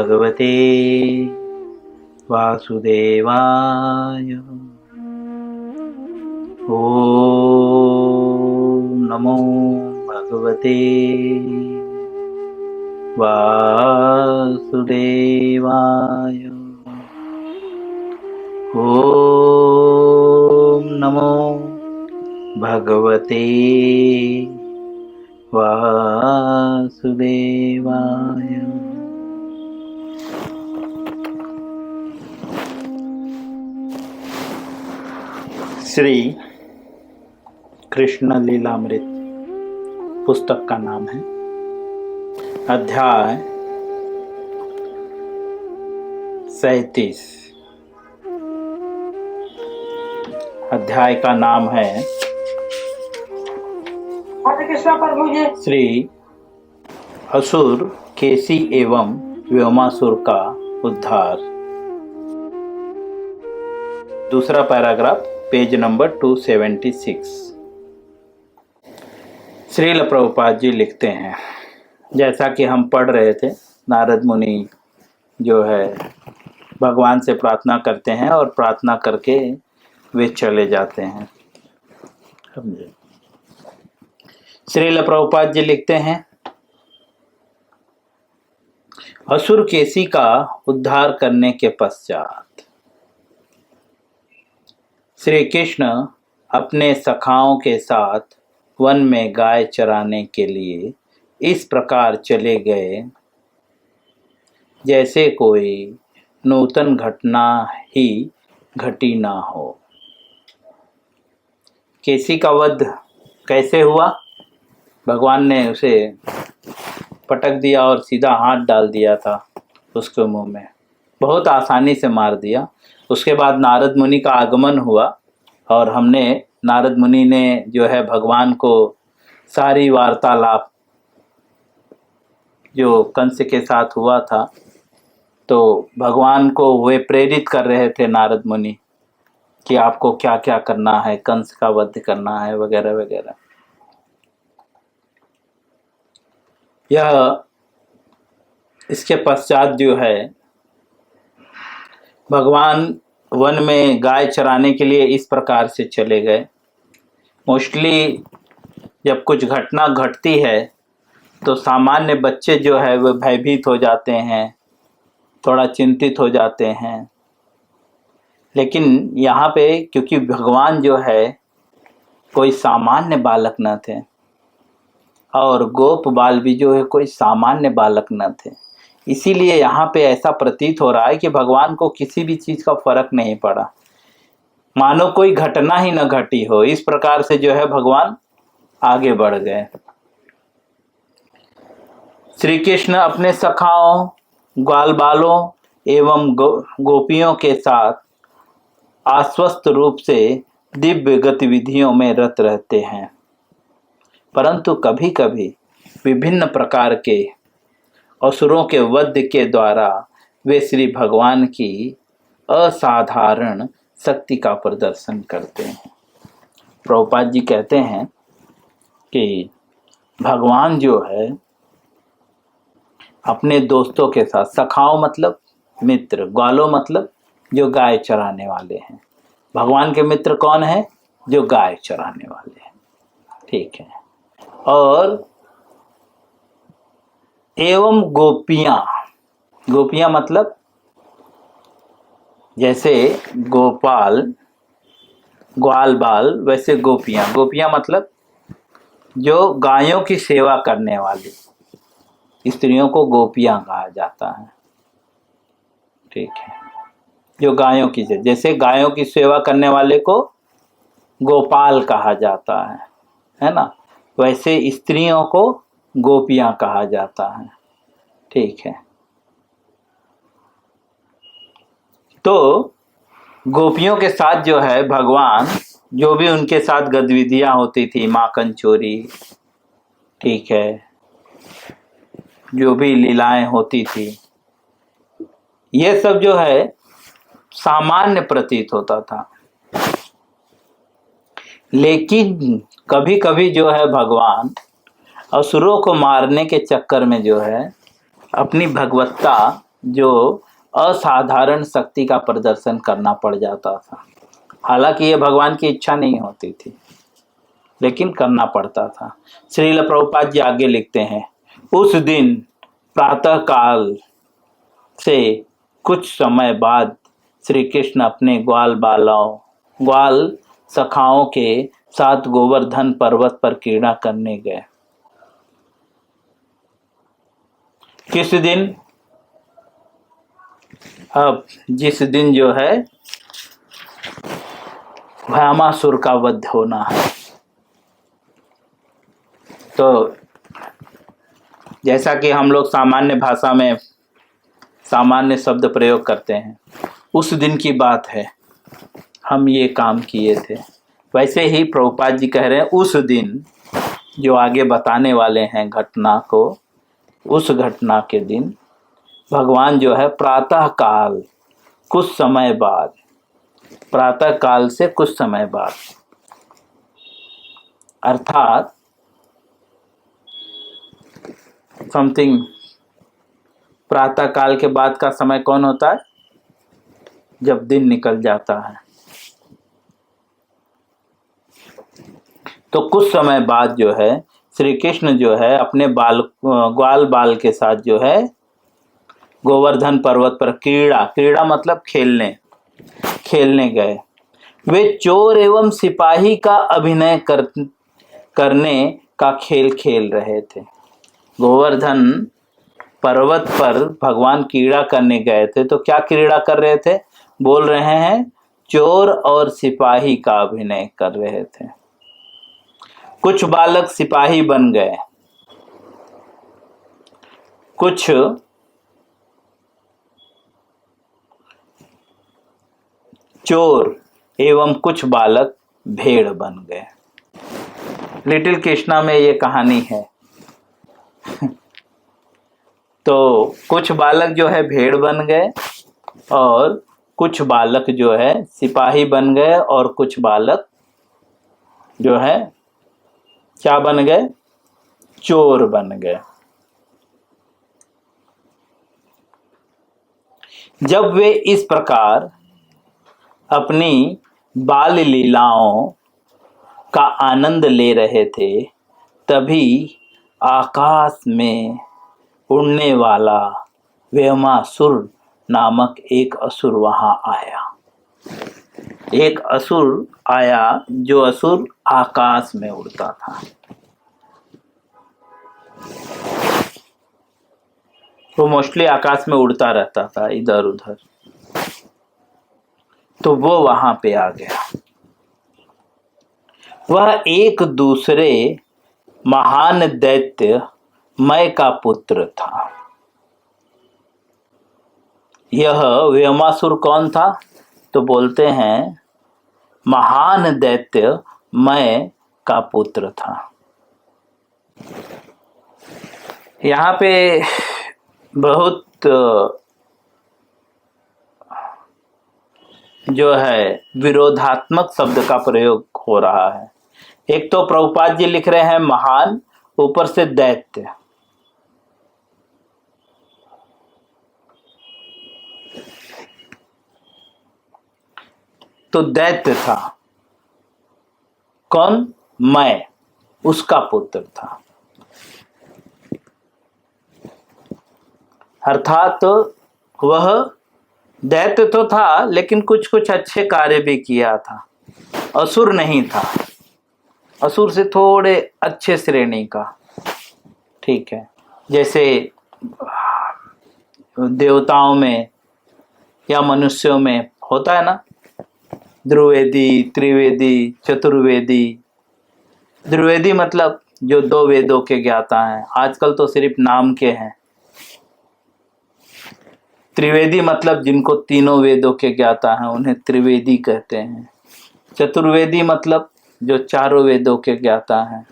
भगवते वासुदेवाय। ओम नमो भगवते वासुदेवाय। ओम नमो भगवते वासुदेवाय। श्री कृष्ण लीलामृत पुस्तक का नाम है। अध्याय 37। अध्याय का नाम है श्री असुर केसी एवं व्योमासुर का उद्धार। दूसरा paragraph, page number 276। Srila Prabhupada ji लिखते हैं, जैसा कि हम पढ़ रहे थे, नारद मुनि जो है भगवान से प्रार्थना करते हैं और प्रार्थना करके वे चले जाते हैं। श्रील प्रभुपाद जी लिखते हैं, असुर केसी का उद्धार करने के पश्चात श्री कृष्ण अपने सखाओं के साथ वन में गाय चराने के लिए इस प्रकार चले गए जैसे कोई नूतन घटना ही घटी ना हो। केसी का वध कैसे हुआ? भगवान ने उसे पटक दिया और सीधा हाथ डाल दिया था उसके मुंह में, बहुत आसानी से मार दिया। उसके बाद नारद मुनि का आगमन हुआ और हमने नारद मुनि ने जो है भगवान को सारी वार्तालाप जो कंस के साथ हुआ था, तो भगवान को वे प्रेरित कर रहे थे नारद मुनि कि आपको क्या क्या करना है, कंस का वध करना है वगैरह वगैरह। यह इसके पश्चात जो है भगवान वन में गाय चराने के लिए इस प्रकार से चले गए। मोस्टली जब कुछ घटना घटती है तो सामान्य बच्चे जो है वह भयभीत हो जाते हैं, थोड़ा चिंतित हो जाते हैं। लेकिन यहाँ पे क्योंकि भगवान जो है कोई सामान्य बालक न थे और गोप बाल भी जो है कोई सामान्य बालक न थे, इसीलिए यहाँ पे ऐसा प्रतीत हो रहा है कि भगवान को किसी भी चीज़ का फर्क नहीं पड़ा, मानो कोई घटना ही न घटी हो। इस प्रकार से जो है भगवान आगे बढ़ गए। श्री कृष्ण अपने सखाओं, ग्वाल बालों एवं गोपियों के साथ आश्वस्त रूप से दिव्य गतिविधियों में रत रहते हैं, परंतु कभी कभी विभिन्न प्रकार के असुरों के वध के द्वारा वे श्री भगवान की असाधारण शक्ति का प्रदर्शन करते हैं। प्रभुपाद जी कहते हैं कि भगवान जो है अपने दोस्तों के साथ, सखाओं मतलब मित्र, ग्वालों मतलब जो गाय चराने वाले हैं। भगवान के मित्र कौन है? जो गाय चराने वाले हैं, ठीक है। और एवं गोपियां, गोपियां मतलब जैसे गोपाल ग्वाल बाल, वैसे गोपियां, गोपियां मतलब जो गायों की सेवा करने वाली स्त्रियों को गोपियां कहा जाता है, ठीक है। जो गायों की, जैसे गायों की सेवा करने वाले को गोपाल कहा जाता है ना, वैसे स्त्रियों को गोपियां कहा जाता है, ठीक है। तो गोपियों के साथ जो है भगवान, जो भी उनके साथ गतिविधियां होती थी, माखन चोरी, ठीक है, जो भी लीलाएं होती थी, ये सब जो है सामान्य प्रतीत होता था। लेकिन कभी कभी जो है भगवान असुरों को मारने के चक्कर में जो है अपनी भगवत्ता जो असाधारण शक्ति का प्रदर्शन करना पड़ जाता था। हालांकि ये भगवान की इच्छा नहीं होती थी, लेकिन करना पड़ता था। श्रील प्रभुपाद जी आगे लिखते हैं, उस दिन प्रातः काल से कुछ समय बाद श्री कृष्ण अपने ग्वाल सखाओं के साथ गोवर्धन पर्वत पर क्रीड़ा करने गए। किस दिन? अब जिस दिन जो है भयामासुर का वध होना है। तो जैसा कि हम लोग सामान्य भाषा में सामान्य शब्द प्रयोग करते हैं, उस दिन की बात है हम ये काम किए थे, वैसे ही प्रभुपाद जी कह रहे हैं उस दिन जो आगे बताने वाले हैं घटना को, उस घटना के दिन भगवान जो है प्रातः काल कुछ समय बाद, प्रातः काल से कुछ समय बाद, अर्थात समथिंग, प्रातः काल के बाद का समय कौन होता है? जब दिन निकल जाता है। तो कुछ समय बाद जो है श्री कृष्ण जो है अपने ग्वाल बाल के साथ जो है गोवर्धन पर्वत पर क्रीड़ा मतलब खेलने गए। वे चोर एवं सिपाही का अभिनय करने का खेल खेल रहे थे। गोवर्धन पर्वत पर भगवान क्रीड़ा करने गए थे, तो क्या क्रीड़ा कर रहे थे? बोल रहे हैं चोर और सिपाही का अभिनय कर रहे थे। कुछ बालक सिपाही बन गए, कुछ चोर एवं कुछ बालक भेड़ बन गए। लिटिल कृष्णा में ये कहानी है। तो कुछ बालक जो है भेड़ बन गए और कुछ बालक जो है सिपाही बन गए और कुछ बालक जो है क्या बन गए? चोर बन गए। जब वे इस प्रकार अपनी बाल लीलाओं का आनंद ले रहे थे, तभी आकाश में उड़ने वाला व्योमासुर नामक एक असुर वहां आया। एक असुर आया जो असुर आकाश में उड़ता था। वो मोस्टली आकाश में उड़ता रहता था इधर उधर। तो वो वहां पे आ गया। वह एक दूसरे महान दैत्य मय का पुत्र था। यह व्योमासुर कौन था? तो बोलते हैं महान दैत्य मय का पुत्र था। यहाँ पे बहुत जो है विरोधात्मक शब्द का प्रयोग हो रहा है। एक तो प्रभुपाद जी लिख रहे हैं महान, ऊपर से दैत्य। तो दैत्य था कौन? मैं, उसका पुत्र था। अर्थात वह दैत्य तो था, लेकिन कुछ कुछ अच्छे कार्य भी किया था। असुर नहीं था, असुर से थोड़े अच्छे श्रेणी का, ठीक है। जैसे देवताओं में या मनुष्यों में होता है ना, ध्रुवेदी, त्रिवेदी, चतुर्वेदी। ध्रुवेदी मतलब जो 2 वेदों के ज्ञाता हैं, आजकल तो सिर्फ नाम के हैं। त्रिवेदी मतलब जिनको 3 वेदों के ज्ञाता हैं, उन्हें त्रिवेदी कहते हैं। चतुर्वेदी मतलब जो 4 वेदों के ज्ञाता हैं।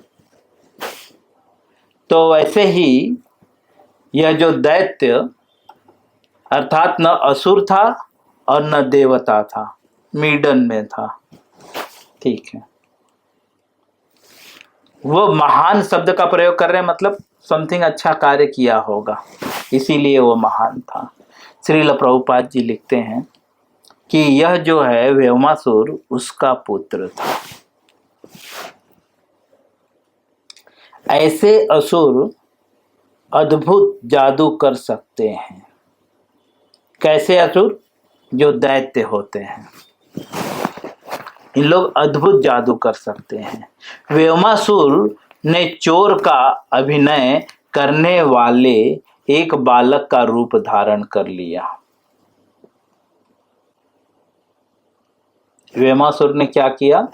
तो वैसे ही यह जो दैत्य अर्थात न असुर था और न देवता था, मीडन में था, ठीक है। वो महान शब्द का प्रयोग कर रहे हैं, मतलब समथिंग अच्छा कार्य किया होगा, इसीलिए वो महान था। श्रील प्रभुपाद जी लिखते हैं कि यह जो है व्योमासुर उसका पुत्र था। ऐसे असुर अद्भुत जादू कर सकते हैं। कैसे असुर? जो दैत्य होते हैं, इन लोग अद्भुत जादू कर सकते हैं। व्योमासुर ने चोर का अभिनय करने वाले एक बालक का रूप धारण कर लिया। व्योमासुर ने क्या किया?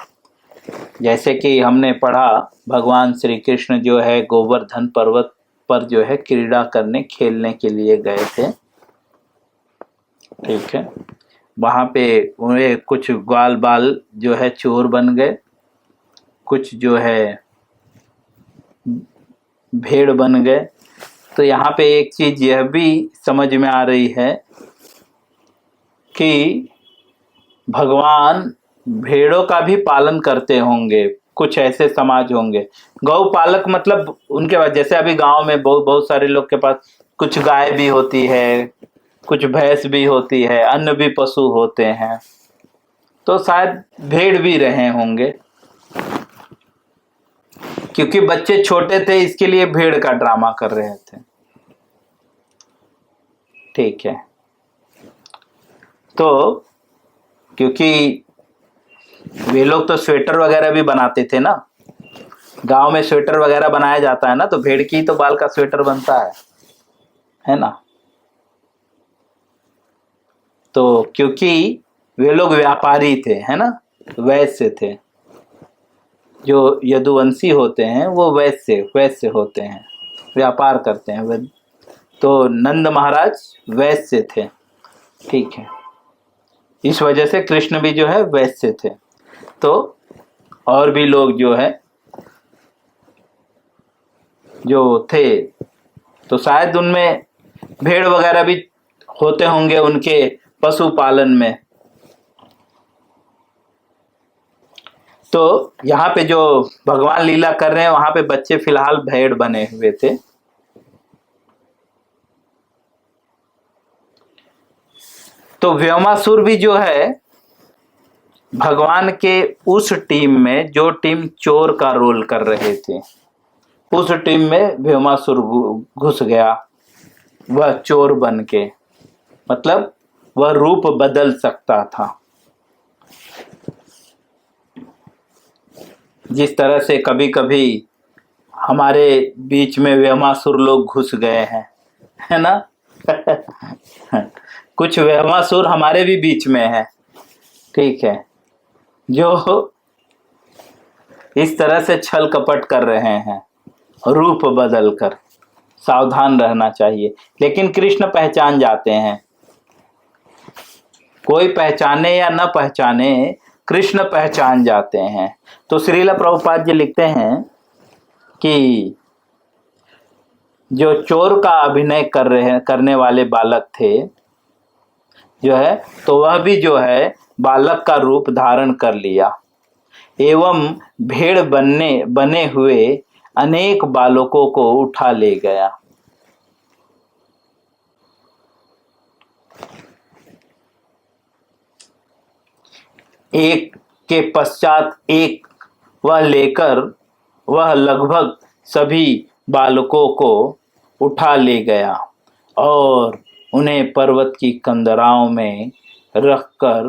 जैसे कि हमने पढ़ा, भगवान श्री कृष्ण जो है गोवर्धन पर्वत पर जो है क्रीड़ा करने, खेलने के लिए गए थे। ठीक है, वहां पे उन्हें कुछ ग्वाल बाल जो है चोर बन गए, कुछ जो है भेड़ बन गए। तो यहाँ पे एक चीज यह भी समझ में आ रही है कि भगवान भेड़ों का भी पालन करते होंगे। कुछ ऐसे समाज होंगे, गौ पालक मतलब उनके पास, जैसे अभी गांव में बहुत सारे लोग के पास कुछ गाय भी होती है, कुछ भैंस भी होती है, अन्य भी पशु होते हैं। तो शायद भेड़ भी रहे होंगे, क्योंकि बच्चे छोटे थे इसके लिए भेड़ का ड्रामा कर रहे थे। ठीक है, तो क्योंकि वे लोग तो स्वेटर वगैरह भी बनाते थे ना, गांव में स्वेटर वगैरह बनाया जाता है ना, तो भेड़ की तो बाल का स्वेटर बनता है ना। तो क्योंकि वे लोग व्यापारी थे, है ना, वैश्य थे। जो यदुवंशी होते हैं वो वैश्य होते हैं, व्यापार करते हैं। तो नंद महाराज वैश्य थे। ठीक है, इस वजह से कृष्ण भी जो है वैश्य थे। तो और भी लोग जो है जो थे, तो शायद उनमें भेड़ वगैरह भी होते होंगे उनके पशुपालन में। तो यहाँ पे जो भगवान लीला कर रहे हैं वहां पे बच्चे फिलहाल भेड़ बने हुए थे। तो व्योमासुर भी जो है भगवान के उस टीम में, जो टीम चोर का रोल कर रहे थे, उस टीम में व्योमासुर घुस गया। वह चोर बन के, मतलब वह रूप बदल सकता था। जिस तरह से कभी कभी हमारे बीच में व्योमासुर लोग घुस गए हैं, है ना। कुछ व्योमासुर हमारे भी बीच में है। ठीक है, जो इस तरह से छल कपट कर रहे हैं रूप बदल कर। सावधान रहना चाहिए। लेकिन कृष्ण पहचान जाते हैं, कोई पहचाने या न पहचाने, कृष्ण पहचान जाते हैं। तो श्रील प्रभुपाद जी लिखते हैं कि जो चोर का अभिनय करने वाले बालक थे जो है, तो वह भी जो है बालक का रूप धारण कर लिया एवं भेड़ बने हुए अनेक बालकों को उठा ले गया। एक के पश्चात एक वह लेकर वह लगभग सभी बालकों को उठा ले गया और उन्हें पर्वत की कंदराओं में रखकर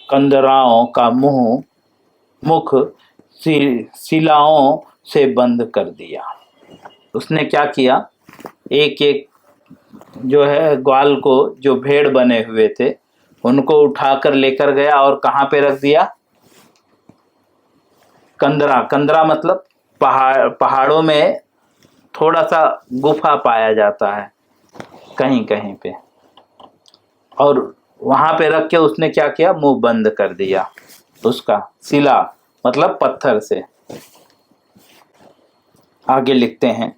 कंदराओं का मुख शिलाओं से बंद कर दिया। उसने क्या किया, एक एक जो है ग्वाल को, जो भेड़ बने हुए थे उनको उठाकर लेकर गया और कहाँ पे रख दिया? कंदरा मतलब पहाड़ों में थोड़ा सा गुफा पाया जाता है कहीं कहीं पे, और वहां पे रख के उसने क्या किया, मुंह बंद कर दिया उसका, शिला मतलब पत्थर से। आगे लिखते हैं,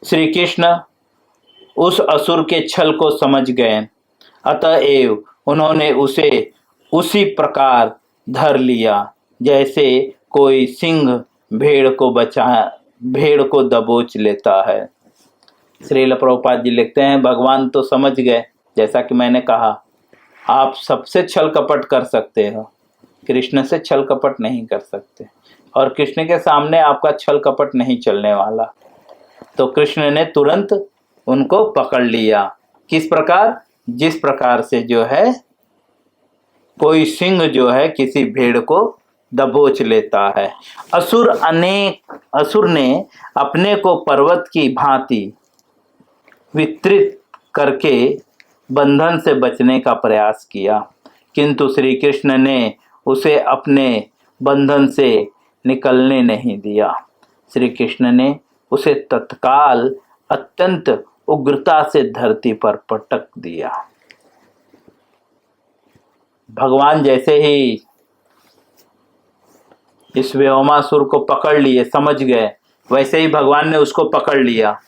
श्री कृष्ण उस असुर के छल को समझ गए, अतएव उन्होंने उसे उसी प्रकार धर लिया जैसे कोई सिंह भेड़ को दबोच लेता है। श्रील प्रभुपाद जी लिखते हैं, भगवान तो समझ गए, जैसा कि मैंने कहा, आप सबसे छल कपट कर सकते हो, कृष्ण से छल कपट नहीं कर सकते, और कृष्ण के सामने आपका छल कपट नहीं चलने वाला। तो कृष्ण ने तुरंत उनको पकड़ लिया। किस प्रकार? जिस प्रकार से जो है कोई सिंह जो है किसी भेड़ को दबोच लेता है। असुर ने अपने को पर्वत की भांति विस्तृत करके बंधन से बचने का प्रयास किया, किंतु श्री कृष्ण ने उसे अपने बंधन से निकलने नहीं दिया। श्री कृष्ण ने उसे तत्काल अत्यंत उग्रता से धरती पर पटक दिया। भगवान जैसे ही इस व्योमासुर को पकड़ लिए, समझ गए, वैसे ही भगवान ने उसको पकड़ लिया।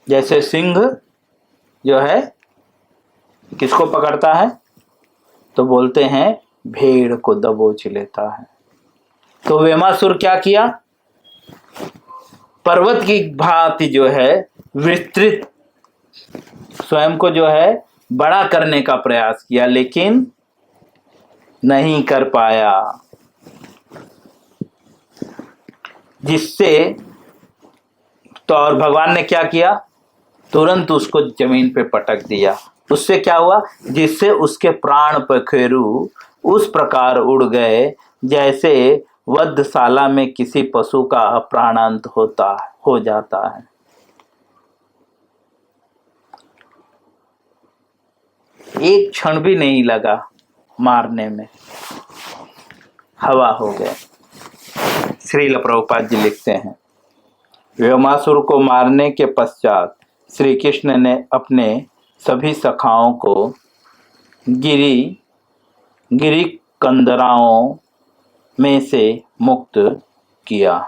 जैसे सिंह जो है किसको पकड़ता है? तो बोलते हैं भेड़ को दबोच लेता है। तो व्योमासुर क्या किया? पर्वत की भांति जो है विस्तृत, स्वयं को जो है बड़ा करने का प्रयास किया, लेकिन नहीं कर पाया, जिससे तो और भगवान ने क्या किया? तुरंत उसको जमीन पे पटक दिया। उससे क्या हुआ? जिससे उसके प्राण पखेरु उस प्रकार उड़ गए जैसे वधशाला में किसी पशु का प्राणांत हो जाता है। एक क्षण भी नहीं लगा मारने में, हवा हो गए। श्रील प्रभुपाद जी लिखते हैं, व्योमासुर को मारने के पश्चात श्री कृष्ण ने अपने सभी सखाओं को गिरी कंदराओं में से मुक्त किया।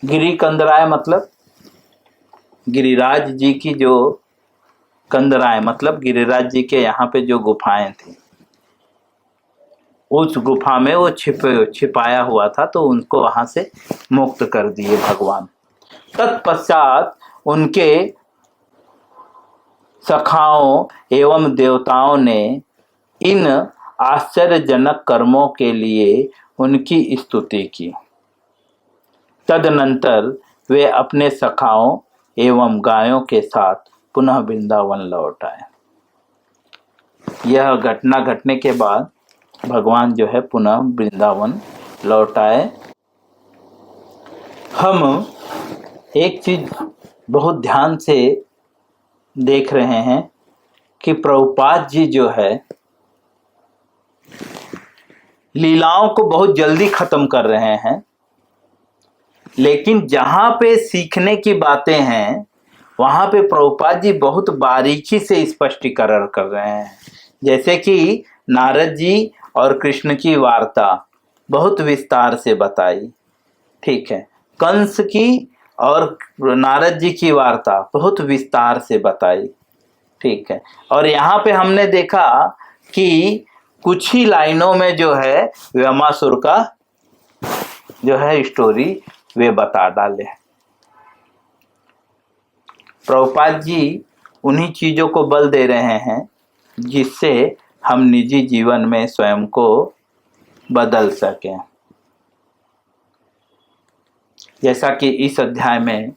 गिरी कंदराएं मतलब गिरिराज जी की जो कंदराएं, मतलब गिरिराज जी के यहाँ पे जो गुफाएं थी, उस गुफा में वो छिपाया हुआ था, तो उनको वहां से मुक्त कर दिए भगवान। तत्पश्चात उनके सखाओं एवं देवताओं ने इन आश्चर्यजनक कर्मों के लिए उनकी स्तुति की। तदनंतर वे अपने सखाओं एवं गायों के साथ पुनः वृंदावन लौट आए। यह घटना घटने के बाद भगवान जो है पुनः वृंदावन लौट आए। हम एक चीज बहुत ध्यान से देख रहे हैं कि प्रभुपाद जी जो है लीलाओं को बहुत जल्दी खत्म कर रहे हैं, लेकिन जहां पे सीखने की बातें हैं वहां पे प्रभुपाद जी बहुत बारीकी से स्पष्टीकरण कर रहे हैं। जैसे कि नारद जी और कृष्ण की वार्ता बहुत विस्तार से बताई, ठीक है। कंस की और नारद जी की वार्ता बहुत विस्तार से बताई, ठीक है। और यहाँ पे हमने देखा कि कुछ ही लाइनों में जो है व्योमासुर का जो है स्टोरी वे बता डाले। प्रभुपाद जी उन्हीं चीजों को बल दे रहे हैं जिससे हम निजी जीवन में स्वयं को बदल सकें। जैसा कि इस अध्याय में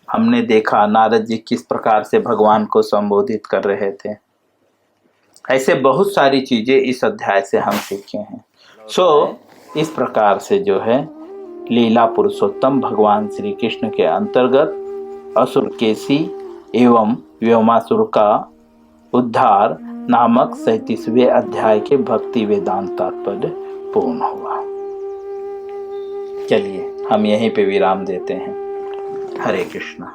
हमने देखा नारद जी किस प्रकार से भगवान को संबोधित कर रहे थे, ऐसे बहुत सारी चीजें इस अध्याय से हम सीखे हैं। इस प्रकार से जो है लीला पुरुषोत्तम भगवान श्री कृष्ण के अंतर्गत असुर केसी एवं व्योमासुर का उद्धार नामक 37वें अध्याय के भक्ति वेदांत तात्पर्य पूर्ण हुआ। चलिए हम यहीं पे विराम देते हैं। हरे कृष्णा।